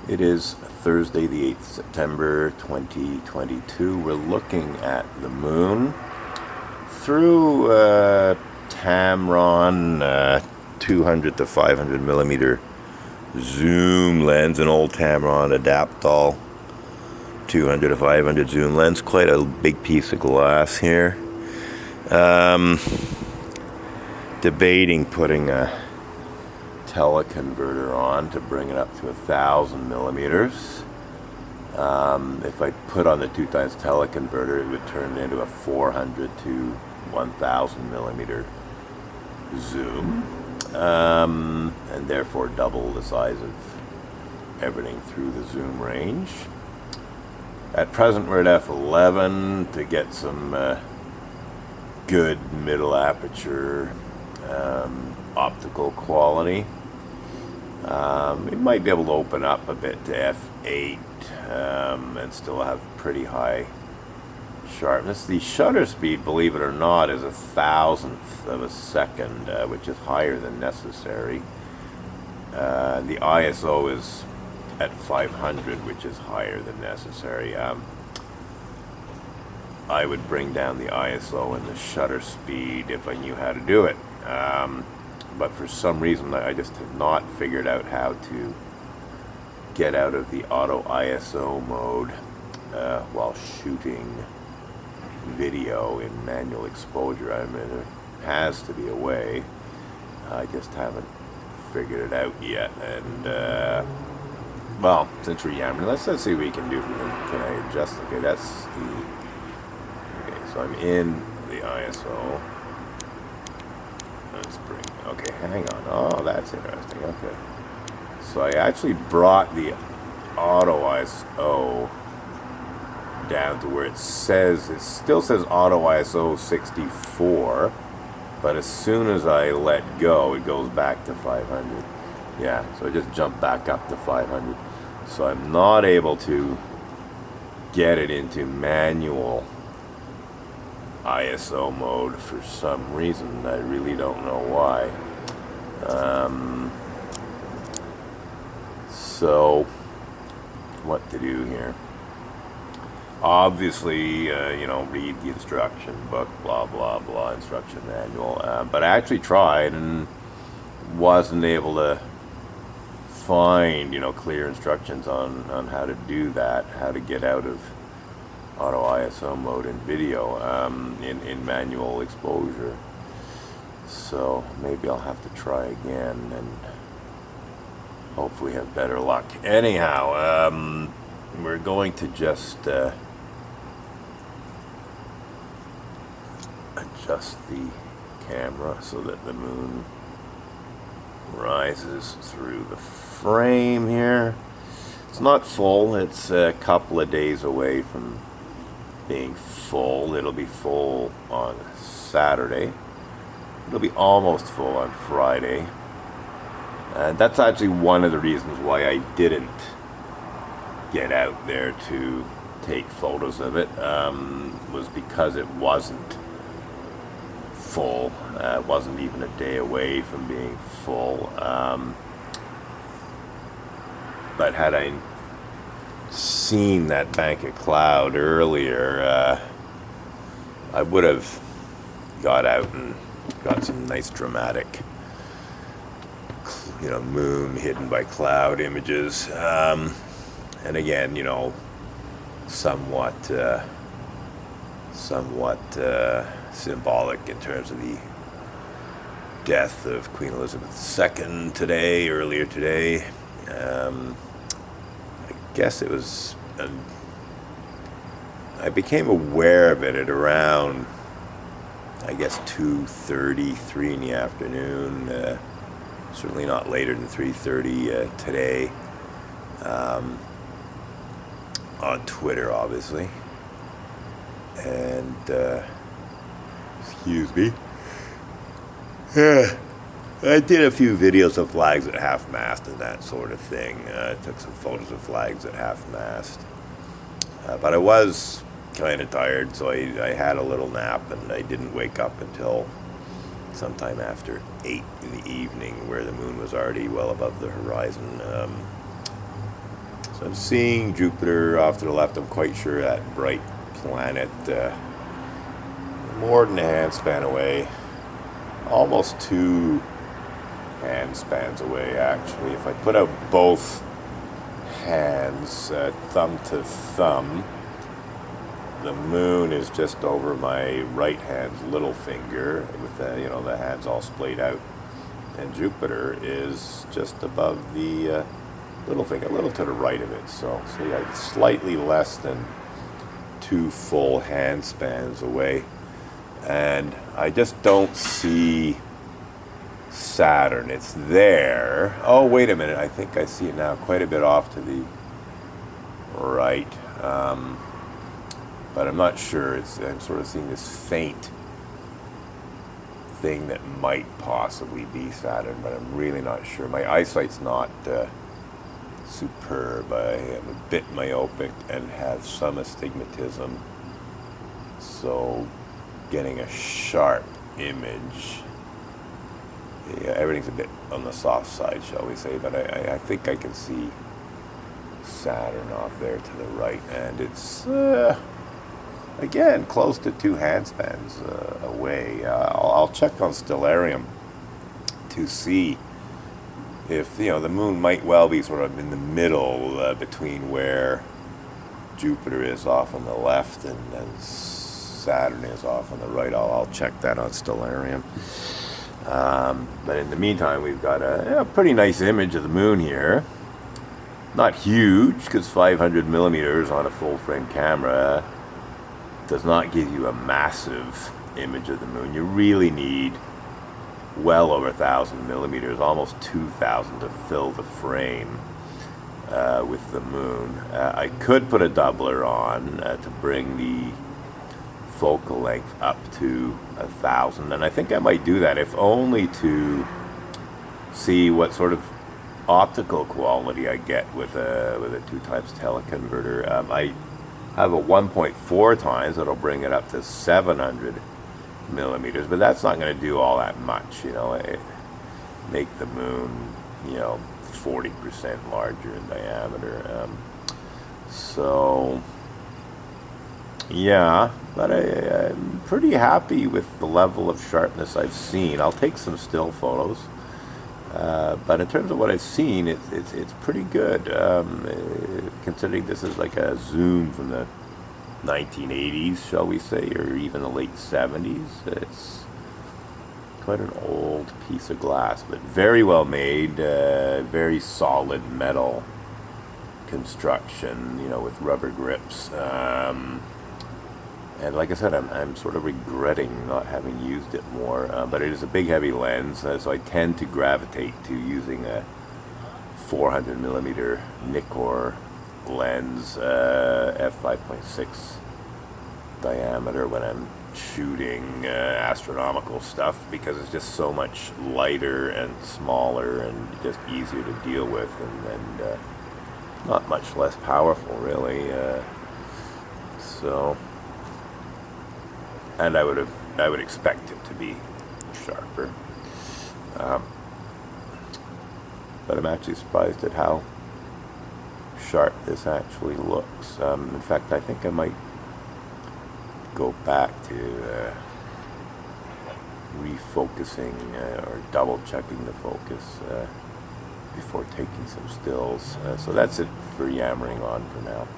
It is Thursday, the 8th September 2022. We're looking at the moon through Tamron 200 to 500 millimeter zoom lens, an old Tamron Adaptol 200 to 500 zoom lens. Quite a big piece of glass here. Debating putting a teleconverter on to bring it up to 1,000 millimeters. If I put on the 2x teleconverter, it would turn into a 400 to 1,000 millimeter zoom, and therefore double the size of everything through the zoom range. At present, we're at f11 to get some good middle aperture optical quality. We might be able to open up a bit to f8 and still have pretty high sharpness. The shutter speed, believe it or not, is 1,000th of a second, which is higher than necessary. The ISO is at 500, which is higher than necessary. I would bring down the ISO and the shutter speed if I knew how to do it. But for some reason I just have not figured out how to get out of the auto ISO mode while shooting video in manual exposure. I mean, there has to be a way. I just haven't figured it out yet. And well, since we're yammering, let's see what we can do. Can I adjust? Okay, that's the. Okay, so I'm in the ISO. Let's bring. Okay, hang on. Oh, that's interesting. Okay, so I actually brought the auto ISO down to where it still says auto ISO 64, but as soon as I let go, it goes back to 500. Yeah, so I just jumped back up to 500. So I'm not able to get it into manual ISO mode for some reason. I really don't know why. So what to do here? Obviously, read the instruction book, blah blah blah, instruction manual. But I actually tried and wasn't able to find clear instructions on how to do that, how to get out of auto ISO mode in video in manual exposure. So maybe I'll have to try again and hopefully have better luck. Anyhow, we're going to just adjust the camera so that the moon rises through the frame here. It's not full. It's a couple of days away from being full. It'll be full on Saturday. It'll be almost full on Friday. And that's actually one of the reasons why I didn't get out there to take photos of it, was because it wasn't full. It wasn't even a day away from being full. But had I seen that bank of cloud earlier, I would have got out and got some nice dramatic moon hidden by cloud images, and again somewhat symbolic in terms of the death of Queen Elizabeth II earlier today. I guess it was I became aware of it at around 2:30, 3 in the afternoon. Certainly not later than 3:30 today. On Twitter, obviously. And excuse me. I did a few videos of flags at half-mast and that sort of thing. Took some photos of flags at half-mast. But I was kind of tired, so I had a little nap, and I didn't wake up until sometime after 8 in the evening, where the moon was already well above the horizon. So I'm seeing Jupiter off to the left. I'm quite sure that bright planet, more than a hand span away, almost 2 hand spans away actually. If I put out both hands, thumb to thumb, the moon is just over my right hand's little finger, with the, the hands all splayed out, and Jupiter is just above the little finger, a little to the right of it. So yeah, slightly less than 2 full hand spans away, and I just don't see Saturn. It's there. Oh, wait a minute. I think I see it now, quite a bit off to the right. But I'm not sure. I'm sort of seeing this faint thing that might possibly be Saturn, but I'm really not sure. My eyesight's not superb. I am a bit myopic and have some astigmatism, so getting a sharp image, yeah, everything's a bit on the soft side, shall we say, but I think I can see Saturn off there to the right, and it's again close to 2 hand spans away. I'll check on Stellarium to see if the moon might well be sort of in the middle between where Jupiter is off on the left and Saturn is off on the right. I'll check that on Stellarium. But in the meantime, we've got a pretty nice image of the moon here. Not huge, because 500 millimeters on a full frame camera does not give you a massive image of the moon. You really need well over 1,000 millimeters, almost 2,000 to fill the frame with the moon. I could put a doubler on to bring the focal length up to 1,000, and I think I might do that, if only to see what sort of optical quality I get with a 2x teleconverter. I have a 1.4 times that'll bring it up to 700 millimeters, but that's not going to do all that much. Make the moon 40% larger in diameter. So yeah, but I'm pretty happy with the level of sharpness I've seen. I'll take some still photos, but in terms of what I've seen, it's pretty good. Considering this is like a zoom from the 1980s, shall we say, or even the late 70s. It's quite an old piece of glass, but very well made, very solid metal construction, with rubber grips. And like I said, I'm sort of regretting not having used it more, but it is a big heavy lens, so I tend to gravitate to using a 400 millimeter Nikkor lens, f5.6 diameter, when I'm shooting astronomical stuff, because it's just so much lighter and smaller and just easier to deal with, and not much less powerful, really. So. And I would expect it to be sharper, but I'm actually surprised at how sharp this actually looks. In fact, I think I might go back to refocusing or double checking the focus before taking some stills. So that's it for yammering on for now.